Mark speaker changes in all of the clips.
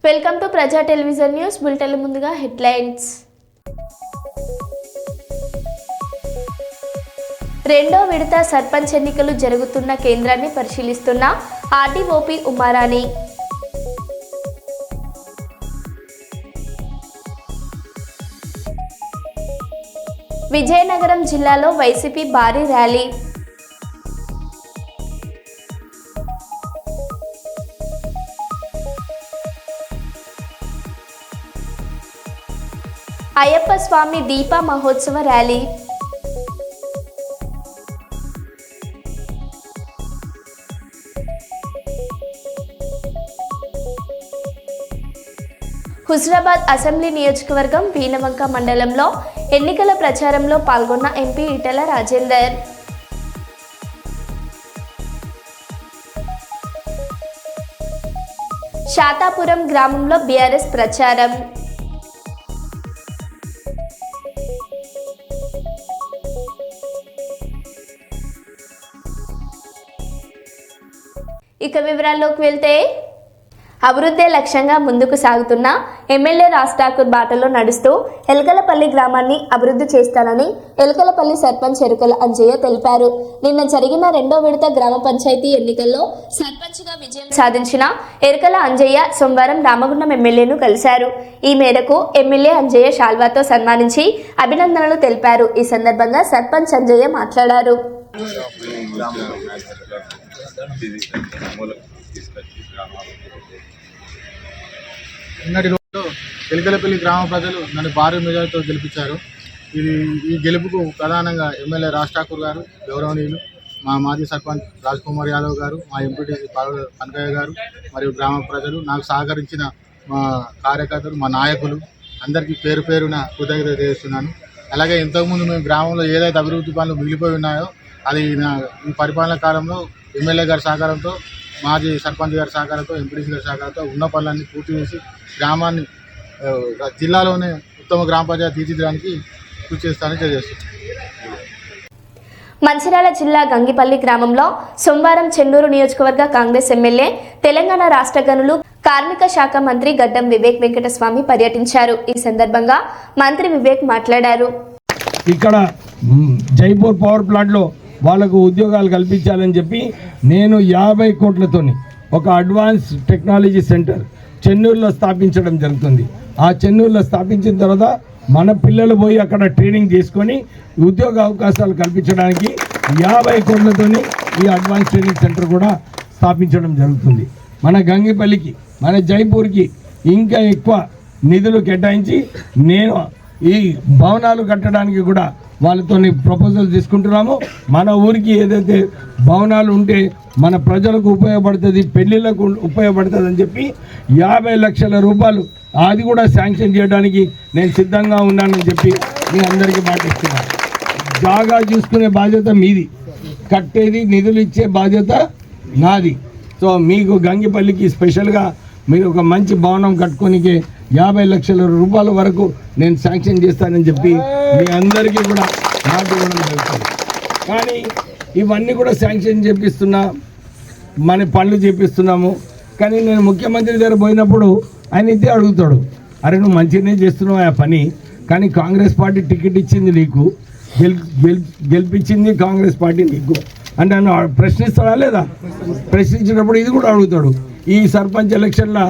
Speaker 1: Welcome to ప్రజా television news bulletin. ముందుగా headlines. రెండో విడత సర్పంచ్ ఎన్నికలు జరుగుతున్న కేంద్రాన్ని పరిశీలిస్తున్న ఆర్డీఓపీ ఉమారాణి. విజయనగరం జిల్లాలో వైసీపీ భారీ ర్యాలీ. అయ్యప్ప స్వామి దీప మహోత్సవ ర్యాలీ. హుజరాబాద్ అసెంబ్లీ నియోజకవర్గం భీనవంక మండలంలో ఎన్నికల ప్రచారంలో పాల్గొన్న ఎంపీ ఈటెల రాజేందర్. శాతాపురం గ్రామంలో బీఆర్ఎస్ ప్రచారం. ఇక వివరాల్లోకి వెళ్తే, అభివృద్ధి లక్ష్యంగా ముందుకు సాగుతున్న ఎమ్మెల్యే రాజ్ ఠాకూర్ బాటలో నడుస్తూ ఎలకలపల్లి గ్రామాన్ని అభివృద్ధి చేస్తానని ఎలకలపల్లి సర్పంచ్ ఎరుకల అంజయ్య తెలిపారు. నిన్న జరిగిన రెండో విడత గ్రామ పంచాయతీ ఎన్నికల్లో సర్పంచ్గా విజయం సాధించిన ఎరుకల అంజయ్య సోమవారం రామగుండం ఎమ్మెల్యేను కలిశారు. ఈ మేరకు ఎమ్మెల్యే అంజయ్య శాల్వాతో సన్మానించి అభినందనలు తెలిపారు. ఈ సందర్భంగా సర్పంచ్ అంజయ్య మాట్లాడారు.
Speaker 2: నిన్నటి రోజు ఎలకలపల్లి గ్రామ ప్రజలు నన్ను భారీ మెజారిటీతో గెలిపించారు. ఈ గెలుపుకు ప్రధానంగా ఎమ్మెల్యే రాజ్ ఠాకూర్ గారు, గౌరవనీయులు మా మాజీ సర్పంచ్ రాజ్ కుమార్ యాదవ్ గారు, మా ఎంపీటీసీ కనకయ్య గారు మరియు గ్రామ ప్రజలు, నాకు సహకరించిన మా కార్యకర్తలు, మా నాయకులు అందరికీ పేరు పేరున కృతజ్ఞత చేస్తున్నాను. అలాగే ఇంతకుముందు మేము గ్రామంలో ఏదైతే అభివృద్ధి పనులు మిగిలిపోయి ఉన్నాయో అది ఈ పరిపాలన కాలంలో ఎమ్మెల్యే గారి సహకారంతో, మాజీ సర్పంచ్ గారి సహకారంతో, ఎంపీటీసీ గారి సహకారంతో ఉన్న పనులన్నీ పూర్తి చేసి గ్రామాన్ని జిల్లాలోనే ఉత్తమ గ్రామ పంచాయతీ తీర్చిదిద్దడానికి కృషి చేస్తానని తెలియజేస్తున్నాను.
Speaker 1: మంచిర్యాల జిల్లా గంగిపల్లి గ్రామంలో సోమవారం చెన్నూరు నియోజకవర్గ కాంగ్రెస్ ఎమ్మెల్యే, తెలంగాణ రాష్ట్ర గనులు, కార్మిక శాఖ మంత్రి గడ్డం వివేక్ వెంకటస్వామి పర్యటించారు. ఈ సందర్భంగా మంత్రి వివేక్ మాట్లాడారు.
Speaker 3: ఇక్కడ జైపూర్ పవర్ ప్లాంట్లో వాళ్ళకు ఉద్యోగాలు కల్పించాలని చెప్పి నేను 50 కోట్లతోని ఒక అడ్వాన్స్ టెక్నాలజీ సెంటర్ చెన్నూరులో స్థాపించడం జరుగుతుంది. ఆ చెన్నూరులో స్థాపించిన తర్వాత మన పిల్లలు పోయి అక్కడ ట్రైనింగ్ చేసుకొని ఉద్యోగ అవకాశాలు కల్పించడానికి 50 కోట్లతోని ఈ అడ్వాన్స్ ట్రైనింగ్ సెంటర్ కూడా స్థాపించడం జరుగుతుంది. మన గంగిపల్లికి, మన జైపూర్కి ఇంకా ఎక్కువ నిధులు కేటాయించి నేను ఈ భవనాలు కట్టడానికి కూడా వాళ్ళతో ప్రపోజల్ తీసుకుంటున్నాము. మన ఊరికి ఏదైతే భవనాలు ఉంటే మన ప్రజలకు ఉపయోగపడుతుంది, పెళ్లిళ్లకు ఉపయోగపడుతుంది అని చెప్పి 50 లక్షల రూపాయలు అది కూడా శాంక్షన్ చేయడానికి నేను సిద్ధంగా ఉన్నానని చెప్పి మీ అందరికీ మాటిస్తున్నాను. జాగా చూసుకునే బాధ్యత మీది, కట్టేది నిధులు ఇచ్చే బాధ్యత నాది. సో మీకు గంగిపల్లికి స్పెషల్గా మీరు ఒక మంచి భవనం కట్టుకోనికే 50 లక్షల రూపాయల వరకు నేను శాంక్షన్ చేస్తానని చెప్పి మీ అందరికీ కూడా మాట ఇవ్వడం జరుగుతుంది. కానీ ఇవన్నీ కూడా శాంక్షన్ చేపిస్తున్నా, మన పనులు చేపిస్తున్నాము. కానీ నేను ముఖ్యమంత్రి దగ్గర పోయినప్పుడు ఆయన ఇదే అడుగుతాడు, అరే నువ్వు మంచిగానే చేస్తున్నావు ఆ పని, కానీ కాంగ్రెస్ పార్టీ టికెట్ ఇచ్చింది నీకు, గెలిపించింది కాంగ్రెస్ పార్టీ నీకు అంటే నన్ను ప్రశ్నిస్తాడా లేదా? ప్రశ్నించినప్పుడు ఇది కూడా అడుగుతాడు. ఈ సర్పంచ్ ఎలక్షన్లో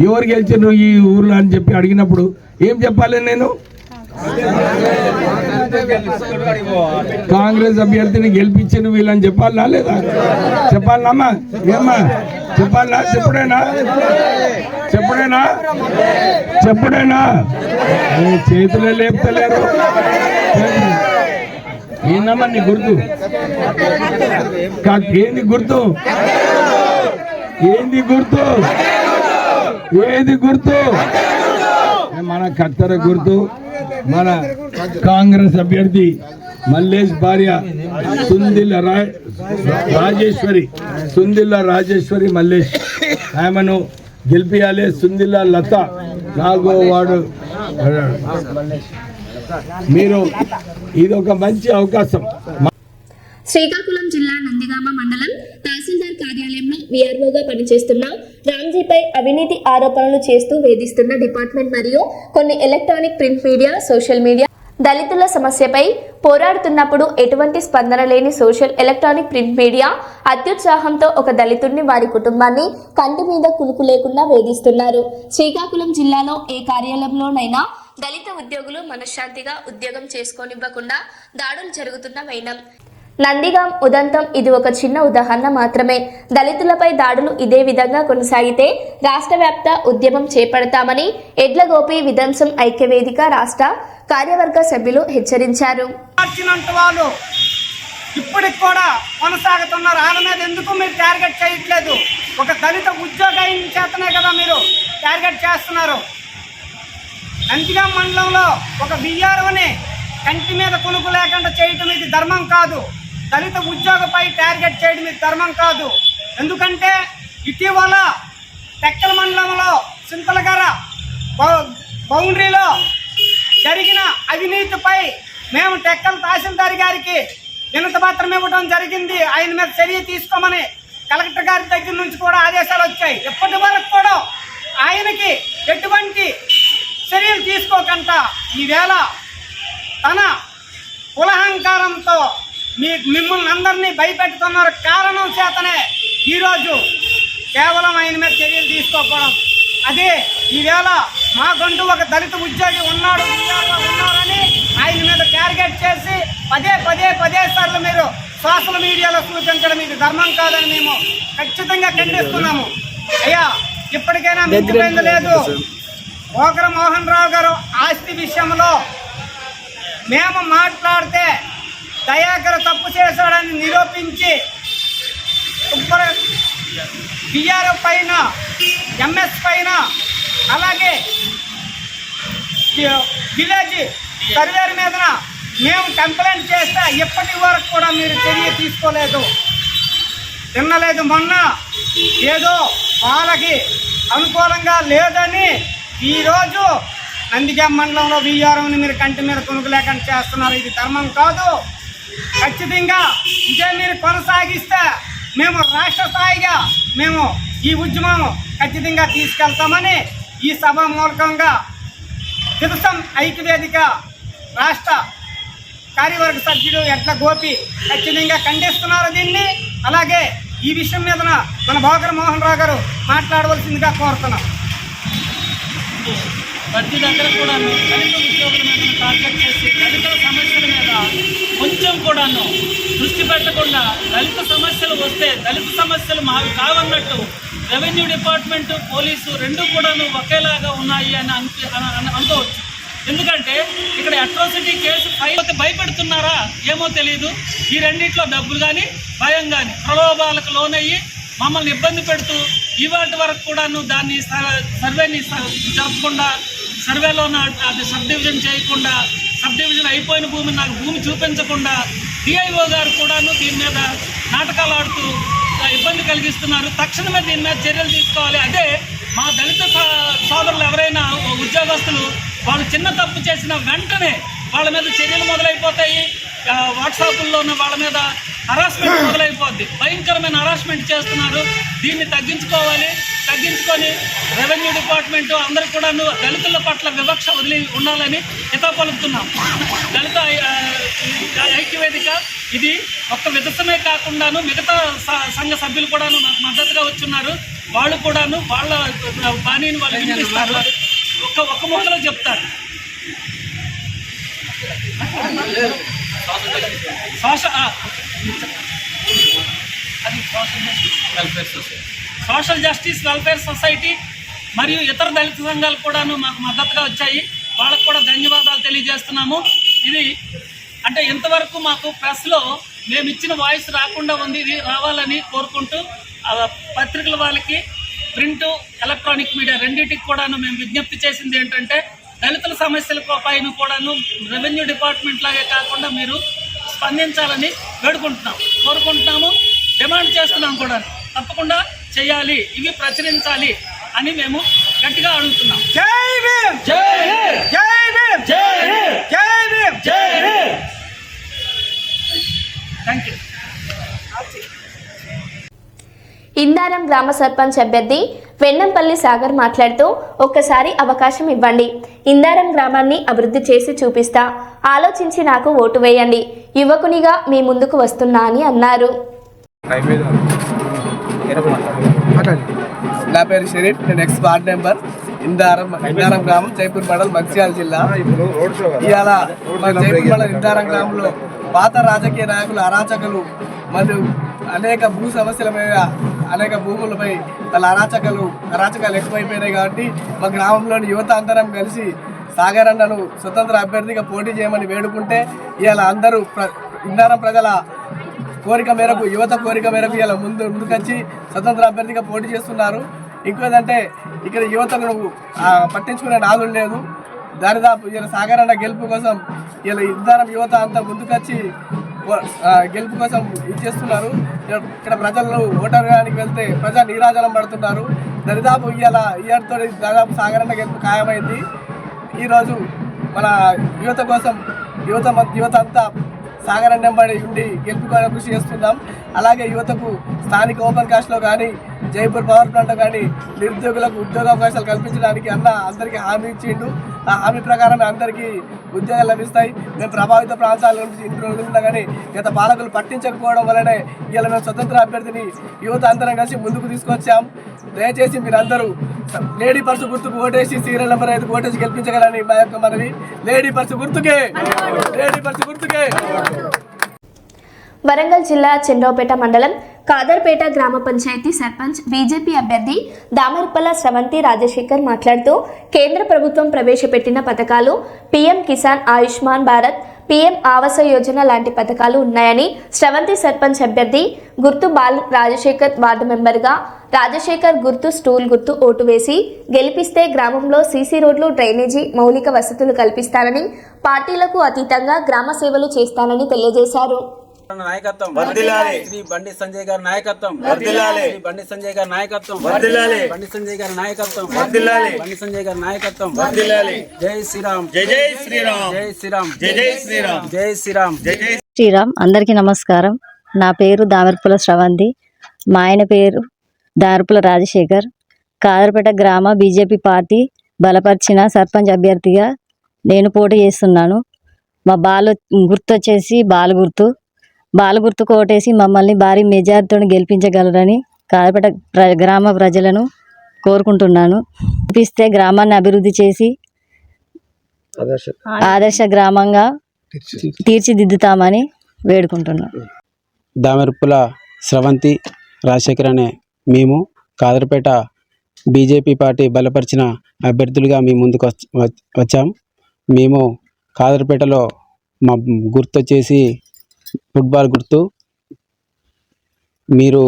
Speaker 3: ఎవరు గెలిచారు ఈ ఊర్లో అని చెప్పి అడిగినప్పుడు ఏం చెప్పాలి? నేను కాంగ్రెస్ అభ్యర్థిని గెలిపించిన వీళ్ళని చెప్పాలనా లేదా? చెప్పాలమ్మా? ఏమ్మా చెప్పాలనా? చెప్పుడేనా చేతులే లేపుతలేరు. ఏందమ్మా నీ గుర్తు? ఏంది గుర్తు? మన కత్తెర గుర్తు. మన కాంగ్రెస్ అభ్యర్థి మల్లేష్ భార్య సుందిల్ల రాజేశ్వరి మల్లేష్, ఆమెను గెలిపియాలి. సుందిల్ల లత 4వ వార్డు. మీరు ఇది ఒక మంచి అవకాశం.
Speaker 1: శ్రీకాకుళం జిల్లా నందిగామ మండలం తహసీల్దార్ కార్యాలయంలో వీఆర్ఓగా పనిచేస్తున్న రామ్జీపై అవినీతి ఆరోపణలు చేస్తూ వేధిస్తున్న డిపార్ట్మెంట్ మరియు కొన్ని electronic print media, social media దళితుల సమస్యపై పోరాడుతున్నప్పుడు ఎటువంటి స్పందన లేని సోషల్ ఎలక్ట్రానిక్ ప్రింట్ మీడియా అత్యుత్సాహంతో ఒక దళితుడిని, వారి కుటుంబాన్ని కంటి మీద కునుకు లేకుండా వేధిస్తున్నారు. శ్రీకాకుళం జిల్లాలో ఏ కార్యాలయంలోనైనా దళిత ఉద్యోగులు మనశ్శాంతిగా ఉద్యోగం చేసుకోనివ్వకుండా దాడులు జరుగుతున్న వైనం. నందిగాం ఉదంతం ఇది ఒక చిన్న ఉదాహరణ మాత్రమే. దళితులపై దాడులు ఇదే విధంగా కొనసాగితే రాష్ట్ర వ్యాప్త ఉద్యమం చేపడతామని ఎడ్లగోపి విధ్వంసం ఐక్యవేదిక రాష్ట్ర కార్యవర్గ సభ్యులు హెచ్చరించారు.
Speaker 4: వాళ్ళు ఇప్పటికి కూడా కొనసాగుతున్నారు. వాళ్ళ మీద ఎందుకు మీరు టార్గెట్ చేయట్లేదు? ఒక దళిత ఉద్యోగం చేతనే కదా మీరు టార్గెట్ చేస్తున్నారు. నందిగాం మండలంలో ఒక బిఆర్ఓని కంటి మీద కొనుక్కు లేకుండా చేయటం ఇది ధర్మం కాదు. దళిత ఉద్యోగపై టార్గెట్ చేయడం ఇది ధర్మం కాదు. ఎందుకంటే ఇటీవల టెక్కల మండలంలో సింతలగర బౌండరీలో జరిగిన అవినీతిపై మేము టెక్కల తహసీల్దార్ గారికి వినతి పత్రం ఇవ్వడం జరిగింది. ఆయన మీద చర్య తీసుకోమని కలెక్టర్ గారి దగ్గర నుంచి కూడా ఆదేశాలు వచ్చాయి. ఇప్పటి వరకు కూడా ఆయనకి ఎటువంటి చర్యలు తీసుకోకుండా ఈవేళ తన కులహంకారంతో మిమ్మల్ని అందరినీ భయపెట్టుతున్నారు. కారణం చేతనే ఈరోజు కేవలం ఆయన మీద చర్యలు తీసుకోకపోవడం. అదే ఈవేళ మాకంటూ ఒక దళిత ఉద్యోగి ఉన్నారని ఆయన మీద టార్గెట్ చేసి పదే సార్లు మీరు సోషల్ మీడియాలో సూచించడం ఇది ధర్మం కాదని మేము ఖచ్చితంగా ఖండిస్తున్నాము. అయ్యా, ఇప్పటికైనా మించిపోయింది లేదు. పోకర మోహన్ రావు గారు ఆస్తి విషయంలో మేము మాట్లాడితే దయాకర్ తప్పు చేశాడని నిరూపించి బిఆర్ఓ పైన, ఎంఎస్ పైన, అలాగే విలేజ్ సర్వేర్ మీద మేము కంప్లైంట్ చేస్తే ఇప్పటి వరకు కూడా మీరు చర్య తీసుకోలేదు, తినలేదు. మొన్న ఏదో వాళ్ళకి అనుకూలంగా లేదని ఈరోజు నందిగాం మండలంలో వీఆర్ఓని మీరు కంటి మీద కొనుక్కు లేకుండా చేస్తున్నారు. ఇది ధర్మం కాదు. ఖచ్చితంగా ఇదే మీరు కొనసాగిస్తే మేము రాష్ట్ర స్థాయిగా మేము ఈ ఉద్యమం ఖచ్చితంగా తీసుకెళ్తామని ఈ సభ మూలకంగా విధ్వంసం ఐక్యవేదిక రాష్ట్ర కార్యవర్గ సభ్యుడు ఎడ్లగోపి ఖచ్చితంగా ఖండిస్తున్నారు దీన్ని. అలాగే ఈ విషయం మీద మన పోకర మోహన్ రావు గారు మాట్లాడవలసిందిగా కోరుతున్నాం.
Speaker 5: ప్రతి దగ్గర కూడా దళిత ఉద్యోగుల మీద టార్గెట్ చేసి దళితుల సమస్యల మీద కొంచెం కూడాను దృష్టి పెట్టకుండా దళిత సమస్యలు వస్తే దళిత సమస్యలు మావి కావన్నట్టు రెవెన్యూ డిపార్ట్మెంట్, పోలీసు రెండు కూడాను ఒకేలాగా ఉన్నాయి అని అనుకోవచ్చు. ఎందుకంటే ఇక్కడ అట్రాసిటీ కేసు భయపెడుతున్నారా ఏమో తెలియదు. ఈ రెండింటిలో డబ్బులు కానీ భయం కానీ ప్రలోభాలకు లోనయ్యి మమ్మల్ని ఇబ్బంది పెడుతూ ఇవాటి వరకు కూడాను దాన్ని సర్వేని జరపకుండా, సర్వేలో అది సబ్ డివిజన్ చేయకుండా, సబ్ డివిజన్ అయిపోయిన భూమిని నాకు భూమి చూపించకుండా డిఐఓ గారు కూడాను దీని మీద నాటకాలు ఆడుతూ ఇబ్బంది కలిగిస్తున్నారు. తక్షణమే దీని మీద చర్యలు తీసుకోవాలి. అదే మా దళిత సోదరులు ఎవరైనా ఉద్యోగస్తులు వాళ్ళు చిన్న తప్పు చేసిన వెంటనే వాళ్ళ మీద చర్యలు మొదలైపోతాయి. వాట్సాప్ల్లోనే వాళ్ళ మీద హరాస్మెంట్ మొదలైపోద్ది. భయంకరమైన హరాస్మెంట్ చేస్తున్నారు. దీన్ని తగ్గించుకొని రెవెన్యూ డిపార్ట్మెంట్ అందరూ కూడాను దళితుల పట్ల వివక్ష వదిలి ఉండాలని హితవు పలుకుతున్నాం. దళిత ఐక్యవేదిక ఇది ఒక్క విధ్వంసమే కాకుండాను మిగతా సంఘ సభ్యులు కూడాను నాకు మద్దతుగా వచ్చున్నారు. వాళ్ళు కూడాను వాళ్ళ బాణీని వాళ్ళు వినిపిస్తారు. ఒక్క ముక్కలో చెప్తారు. సోషల్ జస్టిస్ వెల్ఫేర్ సొసైటీ మరియు ఇతర దళిత సంఘాలు కూడాను మాకు మద్దతుగా వచ్చాయి. వాళ్ళకు కూడా ధన్యవాదాలు తెలియజేస్తున్నాము. ఇది అంటే ఇంతవరకు మాకు ప్రెస్లో మేము ఇచ్చిన వాయిస్ రాకుండా ఉంది. ఇది రావాలని కోరుకుంటూ పత్రికల వాళ్ళకి, ప్రింటు, ఎలక్ట్రానిక్ మీడియా రెండింటికి కూడాను మేము విజ్ఞప్తి చేసింది ఏంటంటే దళితుల సమస్యల పైన కూడాను రెవెన్యూ డిపార్ట్మెంట్ లాగే కాకుండా మీరు స్పందించాలని కోరుకుంటున్నాము, డిమాండ్ చేస్తున్నాం కూడా. తప్పకుండా చేయాలి, ఇవి ప్రచురించాలి అని మేము గట్టిగా అడుగుతున్నాం.
Speaker 4: జై భీమ్,
Speaker 5: జై భీమ్,
Speaker 4: జై భీమ్,
Speaker 5: జై భీమ్,
Speaker 4: జై భీమ్,
Speaker 5: జై భీమ్. Thank you.
Speaker 1: ఇందారం గ్రామ సర్పంచ్ అభ్యర్థి వెన్నంపల్లి సాగర్ మాట్లాడుతూ ఒక్కసారి అవకాశం ఇవ్వండి, ఇందారం గ్రామాన్ని అభివృద్ధి చేసి చూపిస్తా, ఆలోచించి నాకు ఓటు వేయండి, యువకునిగా మీ ముందుకు వస్తున్నా అని అన్నారు.
Speaker 6: నా పేరు షరీఫ్, నేను ఎక్స్ వార్డ్ మెంబర్, ఇందారం గ్రామం, జైపూర్ మండల్, మంచిర్యాల జిల్లా. ఇవాళ మన జైపూర్ మండలం ఇందారం గ్రామంలో పాత రాజకీయ నాయకులు, అరాచకులు మరియు అనేక భూ సమస్యల మీద, అనేక భూములపై వాళ్ళ అరాచకాలు ఎక్కువైపోయినాయి. కాబట్టి మా గ్రామంలోని యువత అందరం కలిసి సాగర్ అన్నను స్వతంత్ర అభ్యర్థిగా పోటీ చేయమని వేడుకుంటే ఇవాళ అందరూ ఇందారం ప్రజల కోరిక మేరకు, యువత కోరిక మేరకు ఇలా ముందుకొచ్చి స్వతంత్ర అభ్యర్థిగా పోటీ చేస్తున్నారు. ఇంకోదంటే ఇక్కడ యువతను పట్టించుకునే నాదులు లేదు. దాదాపు ఇలా సాగర్ అన్న గెలుపు కోసం ఇలా ఇందారం యువత అంతా ముందుకొచ్చి గెలుపు కోసం ఇచ్చేస్తున్నారు. ఇక్కడ ప్రజలు ఓటర్గానికి వెళ్తే ప్రజా నీరాజనం పడుతున్నారు. దరిదాపు ఇయర్తో దాదాపు సాగర్ అన్న గెలుపు ఖాయమైంది. ఈరోజు మన యువత కోసం యువత అంతా సాగర్ అన్నెంబడి ఉండి గెలుపు కృషి చేస్తున్నాం. అలాగే యువతకు స్థానిక ఓపెన్ కాస్ట్లో కానీ, జైపూర్ పవర్ ప్లాంట్లో కానీ నిరుద్యోగులకు ఉద్యోగ అవకాశాలు కల్పించడానికి అందరికీ హామీ ఇచ్చిండు. ఆ హామీ ప్రకారం అందరికీ ఉద్యోగాలు లభిస్తాయి. మేము ప్రభావిత ప్రాంతాల నుంచి ఇంట్లో ఉన్నా కానీ గత పాలకులు పట్టించకపోవడం వల్లనే ఇలా మేము స్వతంత్ర అభ్యర్థిని యువత అందరం కలిసి ముందుకు తీసుకొచ్చాం. దయచేసి మీరందరూ లేడీ పర్సు గుర్తుకు ఓటేసి సీరియల్ నెంబర్ 5 ఓటేసి గెలిపించగలని మా యొక్క మనవి. లేడీ పర్సు గుర్తుకే.
Speaker 1: వరంగల్ జిల్లా చంద్రపేట మండలం కాదర్పేట గ్రామ పంచాయతీ సర్పంచ్ బీజేపీ అభ్యర్థి దామర్పల్ల స్రవంతి రాజశేఖర్ మాట్లాడుతూ కేంద్ర ప్రభుత్వం ప్రవేశపెట్టిన పథకాలు పీఎం కిసాన్, ఆయుష్మాన్ భారత్, పీఎం ఆవాస యోజన లాంటి పథకాలు ఉన్నాయని, స్రవంతి సర్పంచ్ అభ్యర్థి గుర్తు బాల్ రాజశేఖర్ వార్డు మెంబర్గా రాజశేఖర్ గుర్తు స్టూల్ గుర్తు ఓటు వేసి గెలిపిస్తే గ్రామంలో సీసీ రోడ్లు, డ్రైనేజీ, మౌలిక వసతులు కల్పిస్తానని, పార్టీలకు అతీతంగా గ్రామ సేవలు చేస్తానని తెలియజేశారు.
Speaker 7: నాయకత్వం వర్ధిల్లాలి. శ్రీ బండి సంజయ్ గారి నాయకత్వం వర్ధిల్లాలి. శ్రీ బండి సంజయ్ గారి నాయకత్వం వర్ధిల్లాలి. బండి సంజయ్ గారి నాయకత్వం వర్ధిల్లాలి. బండి సంజయ్ గారి నాయకత్వం వర్ధిల్లాలి. జై శ్రీరామ్, జై జై శ్రీరామ్, జై శ్రీరామ్, జై జై శ్రీరామ్, జై శ్రీరామ్, జై జై
Speaker 8: శ్రీరామ్. అందరికీ నమస్కారం. నా పేరు దామర్పల్ల స్రవంతి, మా ఆయన పేరు దామర్పల్ల రాజశేఖర్. కాదర్పేట గ్రామ బీజేపీ పార్టీ బలపరిచిన సర్పంచ్ అభ్యర్థిగా నేను పోటీ చేస్తున్నాను. మా గుర్తు వచ్చేసి బాల గుర్తుకు ఓటేసి మమ్మల్ని భారీ మెజార్టీతో గెలిపించగలరని కాదర్పేట గ్రామ ప్రజలను కోరుకుంటున్నాను. గెలిపిస్తే గ్రామాన్ని అభివృద్ధి చేసి ఆదర్శ గ్రామంగా తీర్చిదిద్దుతామని వేడుకుంటున్నాను.
Speaker 9: దామర్పల్ల స్రవంతి రాజశేఖర్ అనే మేము కాదర్పేట బీజేపీ పార్టీ బలపరిచిన అభ్యర్థులుగా మేము ముందుకు వచ్చాం. మేము కాదర్పేటలో మా గుర్తు వచ్చేసి ఫుట్బాల్ గుర్తు. మీరు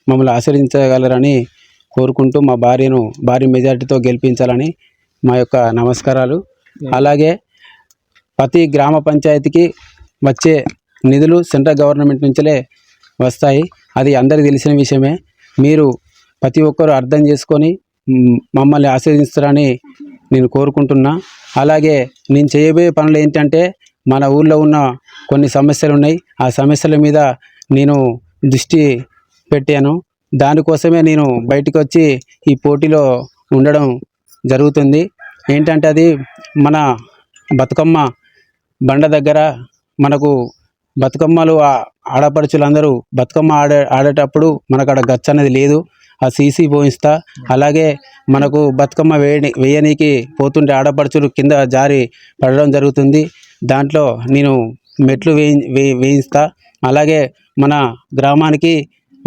Speaker 9: మమ్మల్ని ఆశీర్వదించగలరని కోరుకుంటూ మా భారీ మెజార్టీతో గెలిపించాలని మా యొక్క నమస్కారాలు. అలాగే ప్రతి గ్రామ పంచాయతీకి వచ్చే నిధులు సెంట్రల్ గవర్నమెంట్ నుంచే వస్తాయి. అది అందరికీ తెలిసిన విషయమే. మీరు ప్రతి ఒక్కరు అర్థం చేసుకొని మమ్మల్ని ఆశీర్వదిస్తారని నేను కోరుకుంటున్నా. అలాగే నేను చేయబోయే పనులు ఏంటంటే, మన ఊళ్ళో ఉన్న కొన్ని సమస్యలు ఉన్నాయి. ఆ సమస్యల మీద నేను దృష్టి పెట్టాను. దానికోసమే నేను బయటకు వచ్చి ఈ పోటీలో ఉండడం జరుగుతుంది. ఏంటంటే అది మన బతుకమ్మ బండ దగ్గర మనకు బతుకమ్మలు ఆడపడుచులందరూ బతుకమ్మ ఆడేటప్పుడు మనకు అక్కడ గచ్చ అనేది లేదు. ఆ సీసీ పోయిస్తా. అలాగే మనకు బతుకమ్మ వేయనీకి పోతుంటే ఆడపడుచులు కింద జారి పడడం జరుగుతుంది. దాంట్లో నేను మెట్లు వేయిస్తా. అలాగే మన గ్రామానికి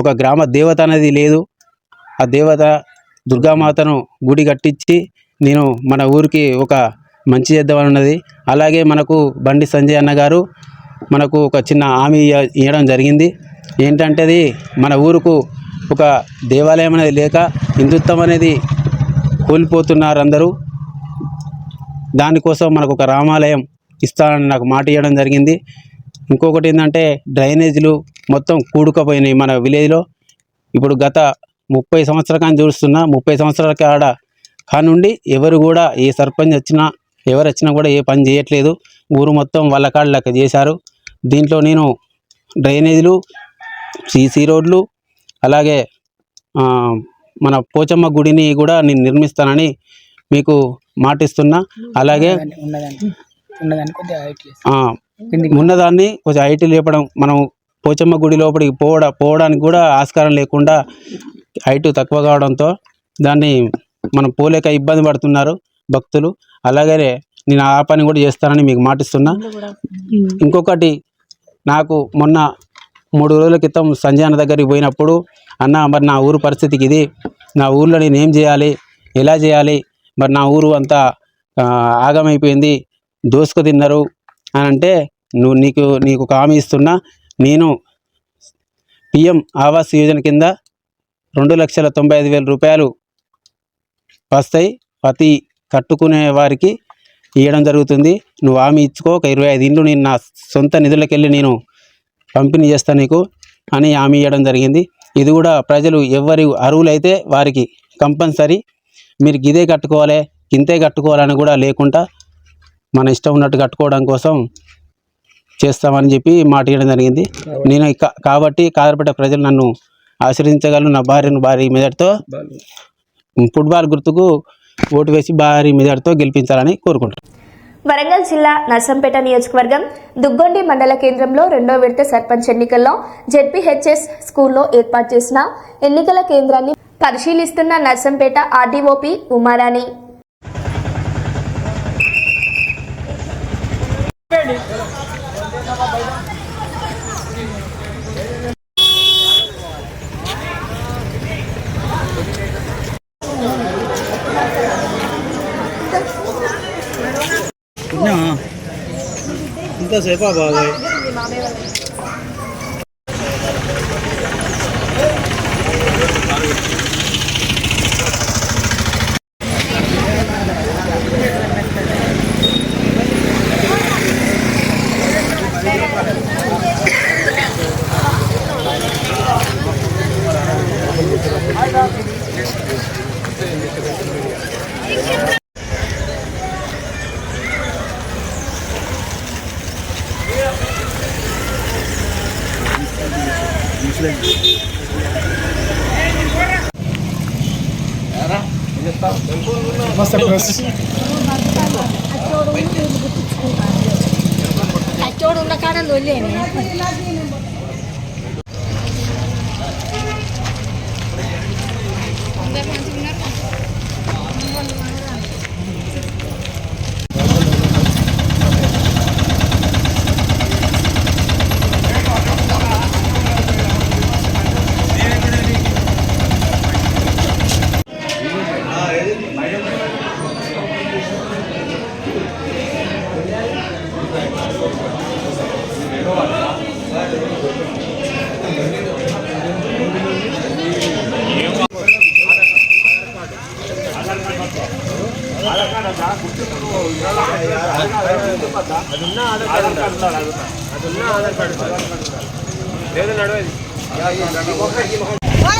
Speaker 9: ఒక గ్రామ దేవత అనేది లేదు. ఆ దేవత దుర్గామాతను గుడి కట్టించి నేను మన ఊరికి ఒక మంచి చేద్దామని ఉన్నది. అలాగే మనకు బండి సంజయ్ అన్న గారు మనకు ఒక చిన్న హామీ ఇవ్వడం జరిగింది. ఏంటంటే అది మన ఊరుకు ఒక దేవాలయం అనేది లేక హిందుత్వం అనేది కోల్పోతున్నారు అందరూ. దానికోసం మనకు ఒక రామాలయం ఇస్తానని నాకు మాట ఇవ్వడం జరిగింది. ఇంకొకటి ఏంటంటే డ్రైనేజీలు మొత్తం కూడుకుపోయినాయి మన విలేజ్లో. ఇప్పుడు గత 30 సంవత్సరాల కానీ చూస్తున్నా, 30 సంవత్సరాల కానుండి ఎవరు కూడా ఏ సర్పంచ్ వచ్చినా ఎవరు వచ్చినా కూడా ఏ పని చేయట్లేదు. ఊరు మొత్తం వాళ్ళ కాళ్ళు లెక్క చేశారు. దీంట్లో నేను డ్రైనేజీలు, సీసీ రోడ్లు, అలాగే మన పోచమ్మ గుడిని కూడా నేను నిర్మిస్తానని మీకు మాటిస్తున్నా. అలాగే ఉన్నదాన్ని కొంచెం హైట్ లేపడం, మనం పోచమ్మ గుడి లోపలికి పోవడానికి కూడా ఆస్కారం లేకుండా హైట్ తక్కువ కావడంతో దాన్ని మనం పోలేక ఇబ్బంది పడుతున్నారు భక్తులు. అలాగే నేను ఆ పని కూడా చేస్తానని మీకు మాటిస్తున్నా. ఇంకొకటి, నాకు మొన్న 3 రోజుల క్రితం సంజయ్ అన్న దగ్గరికి పోయినప్పుడు, అన్న మరి నా ఊరు పరిస్థితికి ఇది, నా ఊర్లో నేను ఏం చేయాలి, ఎలా చేయాలి, మరి నా ఊరు అంతా ఆగమైపోయింది, దోసుకు తిన్నారు అని అంటే, నీకు ఒక హామీ ఇస్తున్నా. నేను పిఎం ఆవాస్ యోజన కింద 2,95,000 రూపాయలు వస్తాయి, ప్రతి కట్టుకునే వారికి ఇవ్వడం జరుగుతుంది. నువ్వు హామీ ఇచ్చుకో, ఒక 25 ఇండ్లు నేను నా సొంత నిధులకెళ్ళి నేను పంపిణీ చేస్తాను నీకు అని హామీ ఇవ్వడం జరిగింది. ఇది కూడా ప్రజలు ఎవరి అర్హులైతే వారికి కంపల్సరీ మీరు గిదే కట్టుకోవాలి, ఇంతే కట్టుకోవాలని కూడా లేకుండా మన ఇష్టం ఉన్నట్టు కట్టుకోవడం కోసం చేస్తామని చెప్పి మాట ఇవ్వడం జరిగింది. నేను కాబట్టి కాదరపేట ప్రజలు నన్ను ఆశీర్వదించగలరు. నా భార్యను భారీ మెజార్టీతో ఫుట్బాల్ గుర్తుకు ఓటు వేసి భారీ మెజార్టీతో గెలిపించాలని కోరుకుంటున్నాను.
Speaker 1: వరంగల్ జిల్లా నర్సంపేట నియోజకవర్గం దుగ్గొండి మండల కేంద్రంలో 2వ విడత సర్పంచ్ ఎన్నికల్లో జెడ్పీహెచ్ఎస్ స్కూల్లో ఏర్పాటు చేసిన ఎన్నికల కేంద్రాన్ని పరిశీలిస్తున్న నర్సంపేట ఆర్డీఓపీ ఉమారాణి.
Speaker 7: ఇంతసేపా బాబాయ్?
Speaker 10: అచ్చోడు ఉన్న కాడ లొల్లేనే.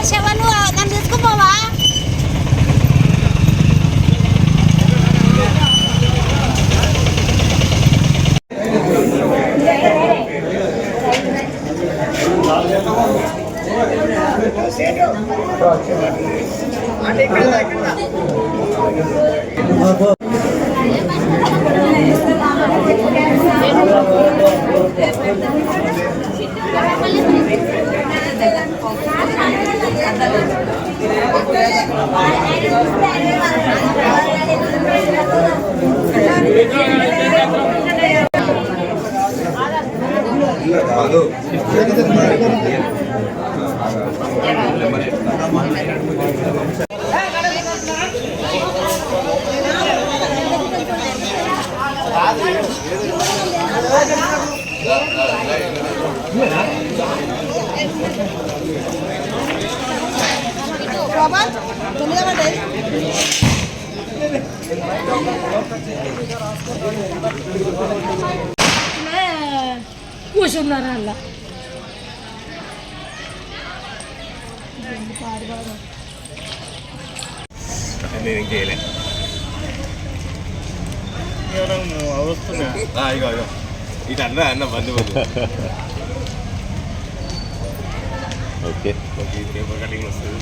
Speaker 10: శవను నన్ను తీసుకుపోవా? కూర్చున్నారా అలా
Speaker 11: నేను చేయలే వస్తున్నా ఇటు అన్న బంధు ఓకే పేపర్ కటింగ్ వస్తుంది.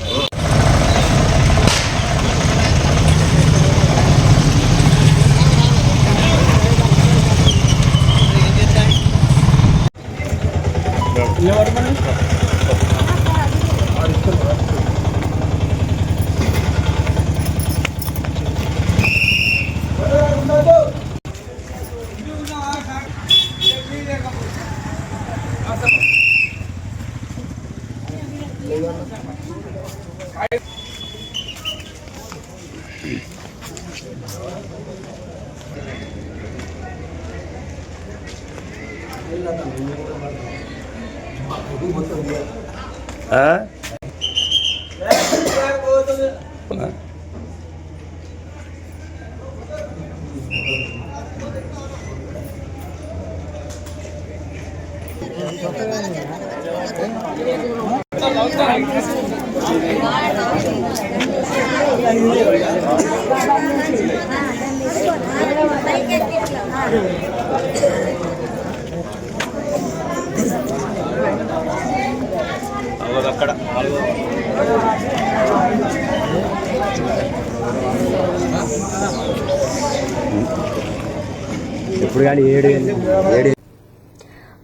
Speaker 11: అక్కడ
Speaker 9: ఇప్పుడు కానీ 7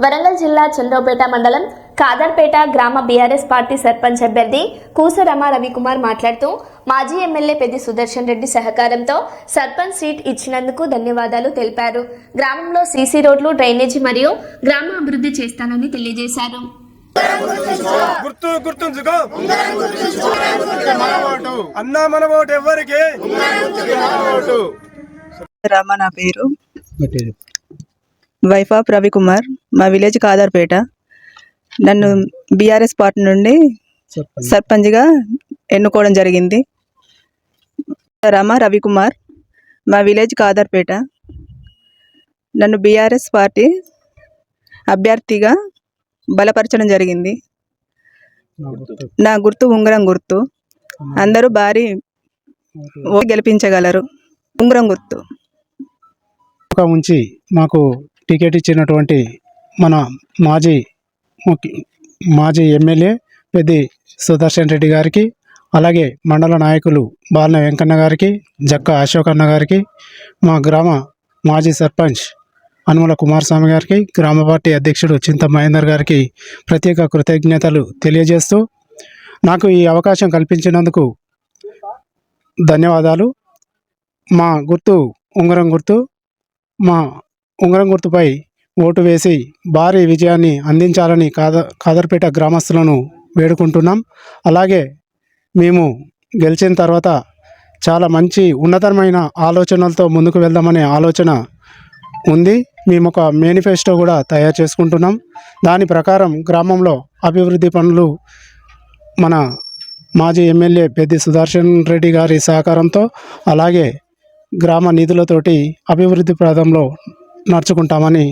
Speaker 1: వరంగల్ జిల్లా చంద్రపేట మండలం కాదర్పేట గ్రామ బీఆర్ఎస్ పార్టీ సర్పంచ్ అభ్యర్థి కూసరమ రవికుమార్ మాట్లాడుతూ మాజీ ఎమ్మెల్యే పెద్ది సుదర్శన్ రెడ్డి సహకారంతో సర్పంచ్ సీట్ ఇచ్చినందుకు ధన్యవాదాలు తెలిపారు. గ్రామంలో సీసీ రోడ్లు, డ్రైనేజీ మరియు గ్రామ అభివృద్ధి చేస్తానని తెలియజేశారు.
Speaker 12: నా పేరు వైఫ్ ఆఫ్ రవికుమార్. మా విలేజ్ కాదర్పేట. నన్ను బీఆర్ఎస్ పార్టీ నుండి సర్పంచ్గా ఎన్నుకోవడం జరిగింది. రవికుమార్, మా విలేజ్ కాదర్పేట. నన్ను బీఆర్ఎస్ పార్టీ అభ్యర్థిగా బలపరచడం జరిగింది. నా గుర్తు ఉంగరం గుర్తు. అందరూ భారీ ఓటు గెలిపించగలరు. ఉంగరం గుర్తు
Speaker 13: ఉంచి మాకు టికెట్ ఇచ్చినటువంటి మన మాజీ ఎమ్మెల్యే పెద్ది సుదర్శన్ రెడ్డి గారికి, అలాగే మండల నాయకులు బాలన వెంకన్న గారికి, జక్క అశోక్ అన్న గారికి, మా గ్రామ మాజీ సర్పంచ్ అనుమల కుమారస్వామి గారికి, గ్రామ పార్టీ అధ్యక్షుడు చింత మహేందర్ గారికి ప్రత్యేక కృతజ్ఞతలు తెలియజేస్తూ నాకు ఈ అవకాశం కల్పించినందుకు ధన్యవాదాలు. మా గుర్తు ఉంగరం గుర్తు. మా ఉంగరం గుర్తుపై ఓటు వేసి భారీ విజయాన్ని అందించాలని కాదర్పేట గ్రామస్తులను వేడుకుంటున్నాం. అలాగే మేము గెలిచిన తర్వాత చాలా మంచి ఉన్నతమైన ఆలోచనలతో ముందుకు వెళ్దామనే ఆలోచన ఉంది. మేము ఒక మేనిఫెస్టో కూడా తయారు చేసుకుంటున్నాం. దాని ప్రకారం గ్రామంలో అభివృద్ధి పనులు మన మాజీ ఎమ్మెల్యే పెద్ది సుదర్శన్ రెడ్డి గారి సహకారంతో, అలాగే గ్రామ నిధులతోటి అభివృద్ధి ప్రాంతంలో నడుచుకుంటామని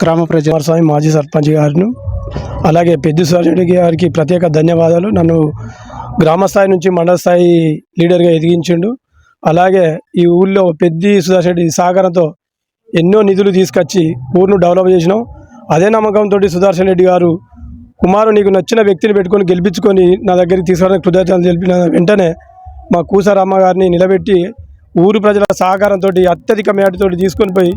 Speaker 13: గ్రామ
Speaker 3: స్వామి మాజీ సర్పంచ్ గారిను, అలాగే పెద్ది సుదర్శన్ రెడ్డి గారికి ప్రత్యేక ధన్యవాదాలు. నన్ను గ్రామ స్థాయి నుంచి మండల స్థాయి లీడర్గా ఎదిగించిండు. అలాగే ఈ ఊళ్ళో పెద్ది సుదర్శన్ రెడ్డి సహకారంతో ఎన్నో నిధులు తీసుకొచ్చి ఊరును డెవలప్ చేసినాం. అదే నమ్మకంతో సుదర్శన్ రెడ్డి గారు, కుమారు నీకు నచ్చిన వ్యక్తిని పెట్టుకొని గెలిపించుకొని నా దగ్గరికి తీసుకురావడానికి కృతజ్ఞతలు తెలిపిన వెంటనే మా కూసరమ్మ గారిని నిలబెట్టి ఊరు ప్రజల సహకారంతో అత్యధిక మేటతో తీసుకొని పోయి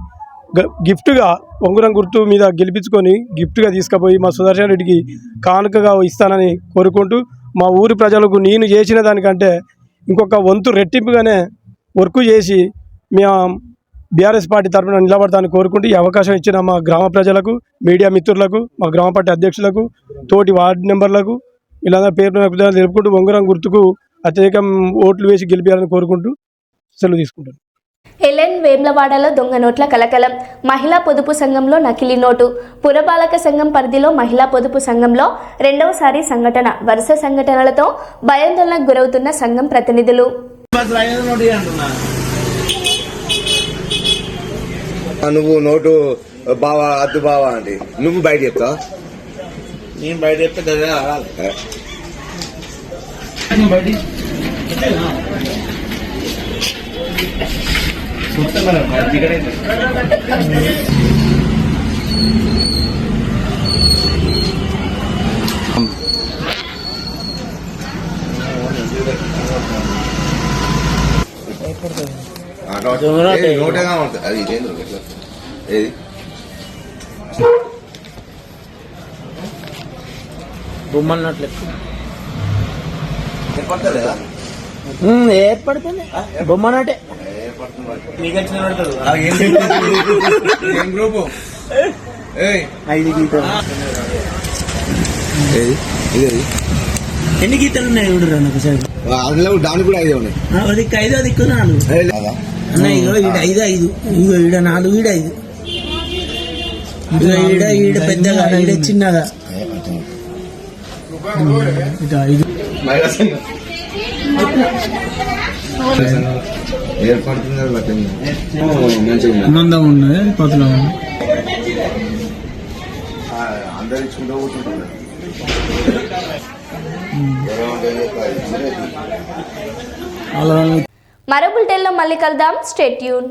Speaker 3: గిఫ్ట్గా ఉంగరం గుర్తు మీద గెలిపించుకొని గిఫ్ట్గా తీసుకుపోయి మా సుదర్శన్ రెడ్డికి కానుకగా ఇస్తానని కోరుకుంటూ, మా ఊరి ప్రజలకు నేను చేసిన దానికంటే ఇంకొక వంతు రెట్టింపుగానే వర్క్ చేసి మేము బీఆర్ఎస్ పార్టీ తరఫున నిలబడతానని కోరుకుంటూ ఈ అవకాశం ఇచ్చిన మా గ్రామ ప్రజలకు, మీడియా మిత్రులకు, మా గ్రామ పార్టీ అధ్యక్షులకు, తోటి వార్డు మెంబర్లకు ఇలా పేరు తెలుపుకుంటూ ఉంగరం గుర్తుకు అత్యధిక ఓట్లు వేసి గెలిపించాలని కోరుకుంటూ సెలవు తీసుకుంటాను.
Speaker 1: ఎల్ఎన్ వేమ్లవాడలో దొంగ నోట్ల కలకలం. మహిళా పొదుపు సంఘంలో నకిలీ నోటు. పురపాలక సంఘం పరిధిలో మహిళా పొదుపు సంఘంలో రెండవసారి సంఘటన. వరుస సంఘటనలతో భయాందోళనకు గురవుతున్న సంఘం ప్రతినిధులు.
Speaker 11: నువ్వు నోటు బావా అద్దు బావా అంటే నువ్వు బయట చెప్తా, నేను బయట చెప్తే నోటగా ఉంటుంది అది ఇదేంద్ర ఏది
Speaker 5: బొమ్మన్నట్లు
Speaker 11: ఏర్పడతలేదా
Speaker 5: ఏర్పడుతుంది బొమ్మనటే
Speaker 11: ఏం గ్రూపు ఏది ఇదేది
Speaker 5: ఎన్ని గీతలు ఉన్నాయి చూడరా నాకు సార్
Speaker 11: అందులో దానికి కూడా 5 ఉన్నాయి
Speaker 5: అది 5 అది 4 అన్న ఇగో ఈడ 5 ఇగో ఈడ 4 ఈడ 5 ఇగో ఈడ పెద్దగా ఈడ చిన్నగా
Speaker 11: ఏర్పడుతుంది
Speaker 5: మందం ఉన్నది పతులా ఉంది
Speaker 11: అందరు ఇచ్చుకుంటూ కూర్చుంటున్నారు
Speaker 1: మరో బులెటిన్లో మళ్ళీ కలుద్దాం. Stay tune.